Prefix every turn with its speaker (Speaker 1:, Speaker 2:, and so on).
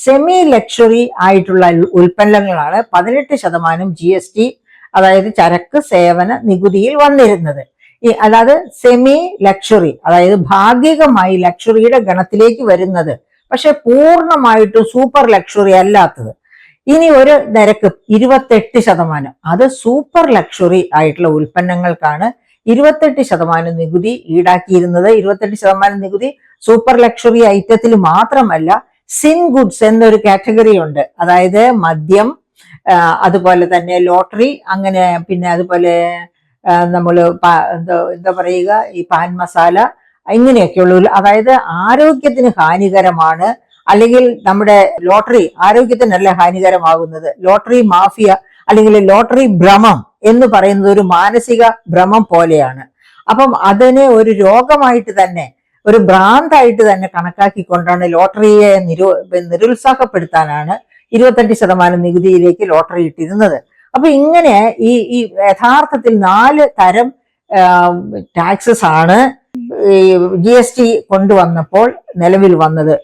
Speaker 1: Semi luxury ആയിട്ടുള്ള ഉൽപ്പന്നങ്ങളാണ് 18% GST, അതായത് ചരക്ക് സേവന നികുതിയിൽ വന്നിരുന്നത്. അതായത് സെമി ലക്ഷറി, അതായത് ഭാഗികമായി ലക്ഷറിയുടെ ഗണത്തിലേക്ക് വരുന്നത്, പക്ഷെ പൂർണ്ണമായിട്ടും സൂപ്പർ ലക്ഷറി അല്ലാത്തത്. ഇനി ഒരു നിരക്ക് 28%, അത് സൂപ്പർ ലക്ഷറി ആയിട്ടുള്ള ഉൽപ്പന്നങ്ങൾക്കാണ് 28% നികുതി ഈടാക്കിയിരുന്നത്. 28% നികുതി സൂപ്പർ ലക്ഷറി ഐറ്റത്തിൽ മാത്രമല്ല, സിൻ ഗുഡ്സ് എന്നൊരു കാറ്റഗറി ഉണ്ട്. അതായത് മദ്യം, അതുപോലെ തന്നെ ലോട്ടറി, അങ്ങനെ പിന്നെ അതുപോലെ നമ്മൾ എന്താ പറയുക, ഈ പാൻ മസാല, ഇങ്ങനെയൊക്കെയുള്ള, അതായത് ആരോഗ്യത്തിന് ഹാനികരമാണ്, അല്ലെങ്കിൽ നമ്മുടെ ലോട്ടറി ആരോഗ്യത്തിനല്ല ഹാനികരമാകുന്നത്. ലോട്ടറി മാഫിയ അല്ലെങ്കിൽ ലോട്ടറി ഭ്രമം എന്ന് പറയുന്നത് ഒരു മാനസിക ഭ്രമം പോലെയാണ്. അപ്പം അതിനെ ഒരു രോഗമായിട്ട് തന്നെ, ഒരു ഭ്രാന്തായിട്ട് തന്നെ കണക്കാക്കിക്കൊണ്ടാണ് ലോട്ടറിയെ നിരുത്സാഹപ്പെടുത്താനാണ് 28% നികുതിയിലേക്ക് ലോട്ടറി ഇട്ടിരുന്നത്. അപ്പൊ ഇങ്ങനെ ഈ യഥാർത്ഥത്തിൽ 4 തരം ടാക്സസ് ആണ് GST കൊണ്ടുവന്നപ്പോൾ നിലവിൽ വന്നത്.